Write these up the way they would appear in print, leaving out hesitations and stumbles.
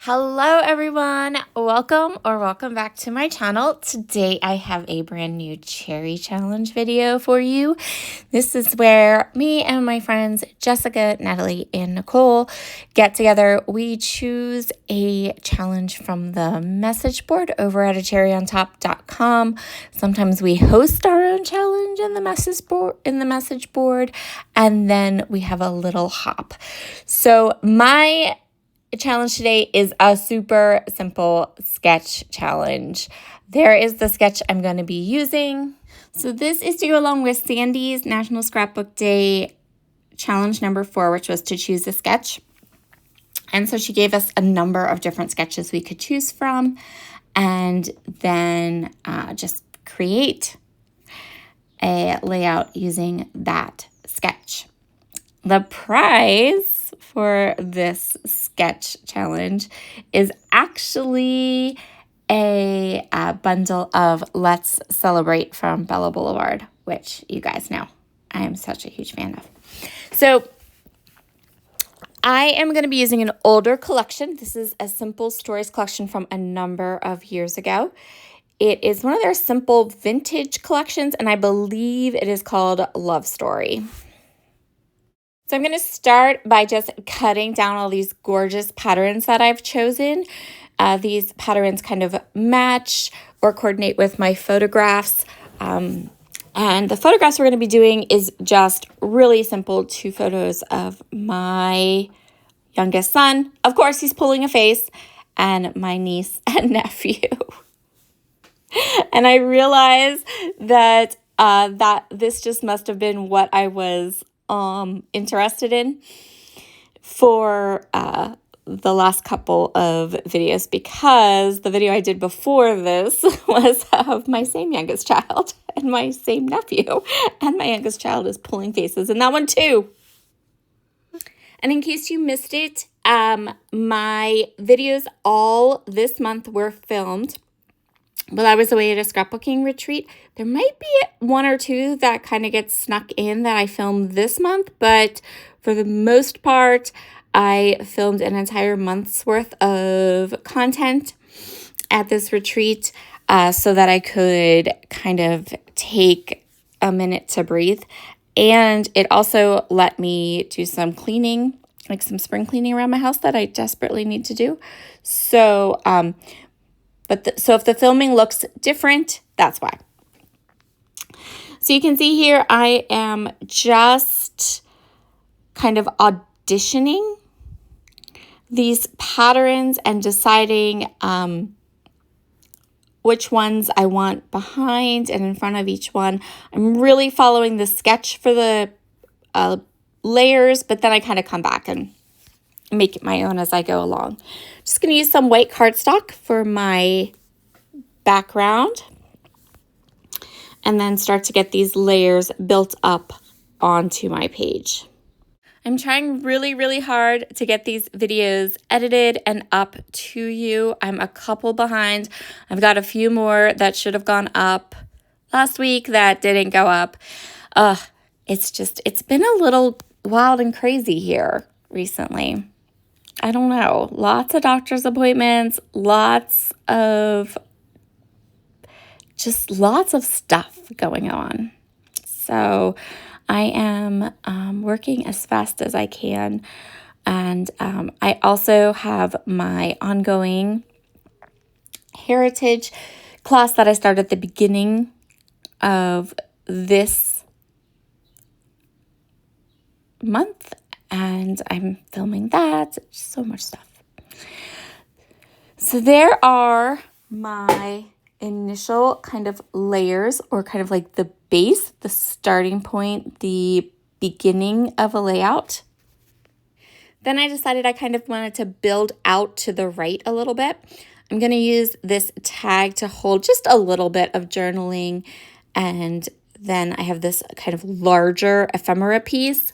Hello everyone, welcome back to my channel. Today I have a brand new cherry challenge video for you. This is where me and my friends Jessica, Natalie, and Nicole get together. We choose a challenge from the message board over at acherryontop.com. Sometimes we host our own challenge in the message board, and then we have a little hop. So my challenge today is a super simple sketch challenge. There is the sketch I'm going to be using. So this is to go along with Sandy's National Scrapbook Day challenge number 4, which was to choose a sketch. And so she gave us a number of different sketches we could choose from, and then just create a layout using that sketch. The prize for this sketch challenge is actually a bundle of Let's Celebrate from Bella Boulevard, which you guys know I am such a huge fan of. So I am going to be using an older collection. This is a Simple Stories collection from a number of years ago. It is one of their simple vintage collections, and I believe it is called Love Story. So I'm going to start by just cutting down all these gorgeous patterns that I've chosen. These patterns kind of match or coordinate with my photographs. And the photographs we're going to be doing is just really simple 2 photos of my youngest son. Of course, he's pulling a face, and my niece and nephew. And I realize that this just must have been what I was interested in for the last couple of videos, because the video I did before this was of my same youngest child and my same nephew, and my youngest child is pulling faces in that one too. And in case you missed it, my videos all this month were filmed while I was away at a scrapbooking retreat. There might be 1 or 2 that kind of get snuck in that I filmed this month, but for the most part, I filmed an entire month's worth of content at this retreat so that I could kind of take a minute to breathe. And it also let me do some cleaning, like some spring cleaning around my house that I desperately need to do. So, so if the filming looks different, that's why. So you can see here, I am just kind of auditioning these patterns and deciding which ones I want behind and in front of each one. I'm really following the sketch for the layers, but then I kind of come back and make it my own as I go along. Just going to use some white cardstock for my background, and then start to get these layers built up onto my page. I'm trying really, really hard to get these videos edited and up to you. I'm a couple behind. I've got a few more that should have gone up last week that didn't go up. It's been a little wild and crazy here recently. I don't know. Lots of doctor's appointments, lots of stuff going on. So I am working as fast as I can. And I also have my ongoing heritage class that I started at the beginning of this month. And I'm filming that. So much stuff. So there are my initial kind of layers, or kind of like the base, the starting point, the beginning of a layout. Then I decided I kind of wanted to build out to the right a little bit. I'm going to use this tag to hold just a little bit of journaling, and then I have this kind of larger ephemera piece.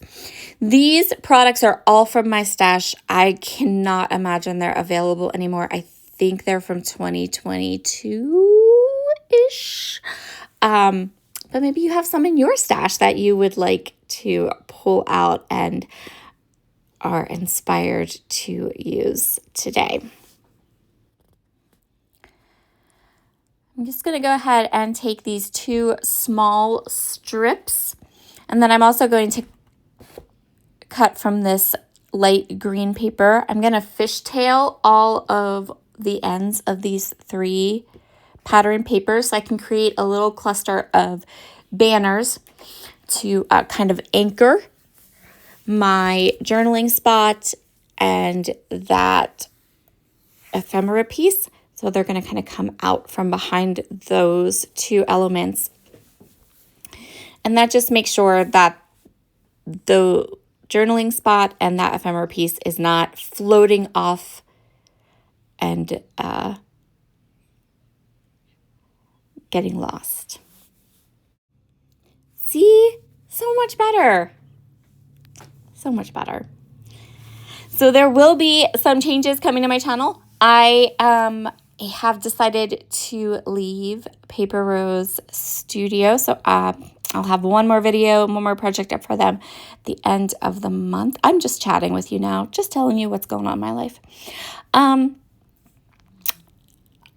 These products are all from my stash. I cannot imagine they're available anymore. I think they're from 2022-ish. But maybe you have some in your stash that you would like to pull out and are inspired to use today. just going to go ahead and take these 2 small strips, and then I'm also going to cut from this light green paper. I'm going to fishtail all of the ends of these 3 pattern papers so I can create a little cluster of banners to kind of anchor my journaling spot and that ephemera piece. So they're going to kind of come out from behind those 2 elements. And that just makes sure that the journaling spot and that ephemera piece is not floating off and getting lost. See? So much better. So much better. So there will be some changes coming to my channel. I have decided to leave Paper Rose Studio. So I'll have one more video, one more project up for them at the end of the month. I'm just chatting with you now, just telling you what's going on in my life. I'm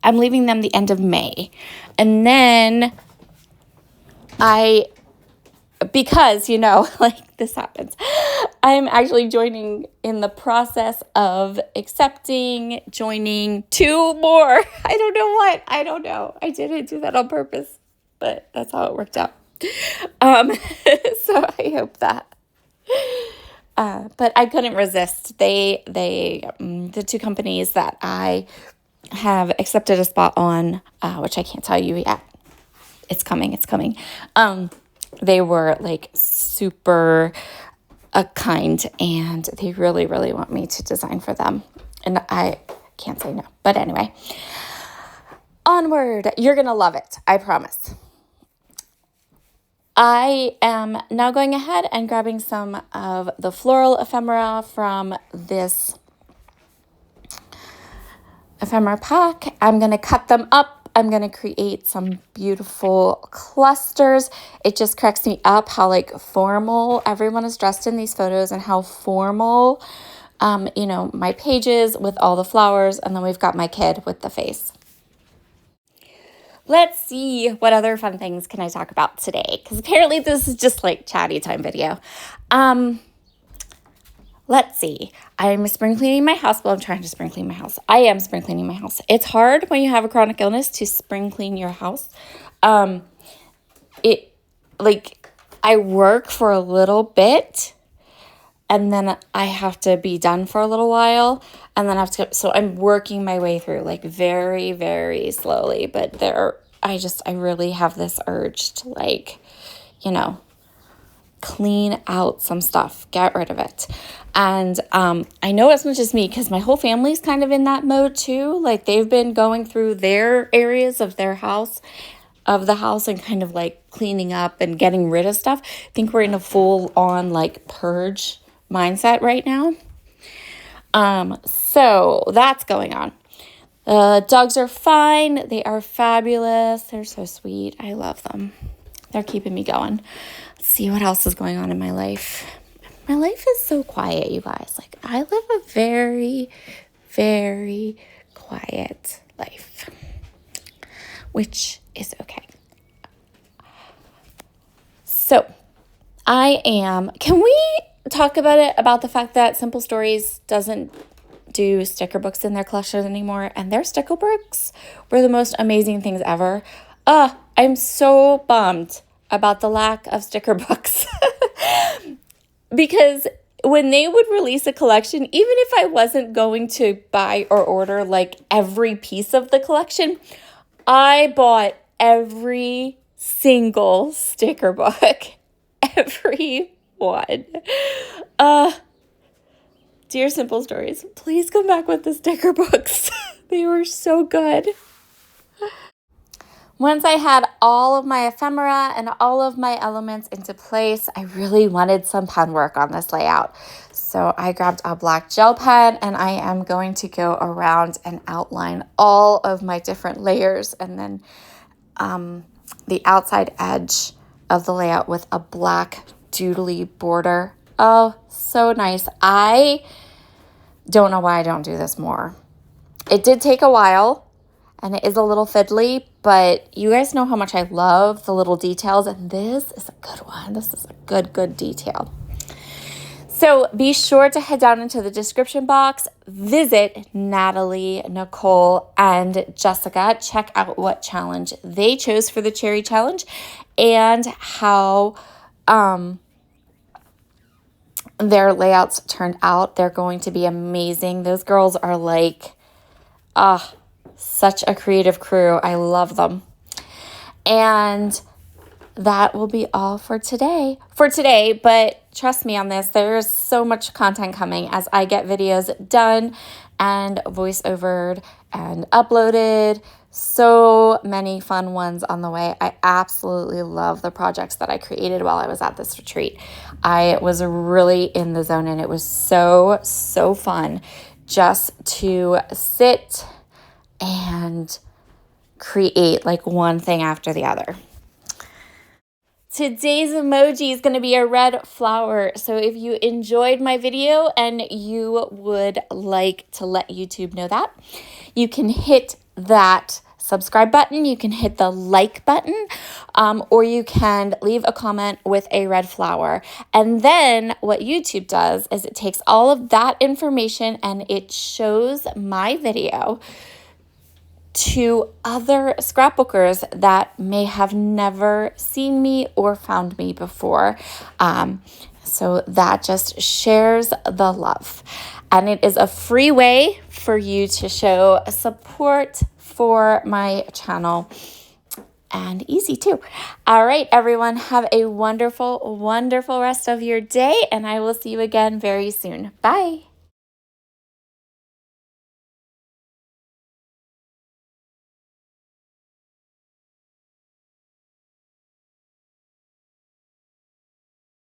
leaving them the end of May. And then because, like this happens, I'm actually joining in the process of joining 2 more. I don't know what. I don't know. I didn't do that on purpose, but that's how it worked out. So I hope that. But I couldn't resist. The 2 companies that I have accepted a spot on, which I can't tell you yet. It's coming. They were like super kind, and they really, really want me to design for them. And I can't say no. But anyway, onward. You're going to love it. I promise. I am now going ahead and grabbing some of the floral ephemera from this ephemera pack. I'm going to cut them up. I'm going to create some beautiful clusters. It just cracks me up how like formal everyone is dressed in these photos and how formal, my pages with all the flowers. And then we've got my kid with the face. Let's see what other fun things can I talk about today, because apparently this is just like chatty time video. Let's see. I'm spring cleaning my house. Well, I'm trying to spring clean my house. I am spring cleaning my house. It's hard when you have a chronic illness to spring clean your house. I work for a little bit, and then I have to be done for a little while, and then so I'm working my way through like very, very slowly, but I really have this urge to clean out some stuff, get rid of it. And I know it's not just me, because my whole family's kind of in that mode too. Like they've been going through their areas of the house and kind of like cleaning up and getting rid of stuff. I think we're in a full on like purge mindset right now. So that's going on. Dogs are fine. They are fabulous. They're so sweet. I love them. They're keeping me going. Let's see what else is going on in my life. My life is so quiet, you guys. Like I live a very, very quiet life, which is okay. So can we talk about the fact that Simple Stories doesn't do sticker books in their collections anymore, and their sticker books were the most amazing things ever. I'm so bummed about the lack of sticker books because when they would release a collection, even if I wasn't going to buy or order like every piece of the collection, I bought every single sticker book, every one. Dear Simple Stories, please come back with the sticker books. They were so good. Once I had all of my ephemera and all of my elements into place, I really wanted some pen work on this layout. So I grabbed a black gel pen, and I am going to go around and outline all of my different layers, and then the outside edge of the layout with a black doodly border. Oh, so nice. I don't know why I don't do this more. It did take a while, and it is a little fiddly, but you guys know how much I love the little details, and this is a good one. This is a good detail. So be sure to head down into the description box, visit Natalie, Nicole, and Jessica. Check out what challenge they chose for the cherry challenge and how their layouts turned out. They're going to be amazing. Those girls are like, such a creative crew. I love them. And that will be all for today. But trust me on this, there's so much content coming as I get videos done and voiceovered and uploaded. So many fun ones on the way. I absolutely love the projects that I created while I was at this retreat. I was really in the zone, and it was so fun just to sit and create like one thing after the other. Today's emoji is going to be a red flower. So if you enjoyed my video and you would like to let YouTube know that, you can hit that subscribe button, you can hit the like button, or you can leave a comment with a red flower. And then what YouTube does is it takes all of that information and it shows my video to other scrapbookers that may have never seen me or found me before. So that just shares the love. And it is a free way for you to show support for my channel, and easy too. All right, everyone, have a wonderful rest of your day, and I will see you again very soon. Bye.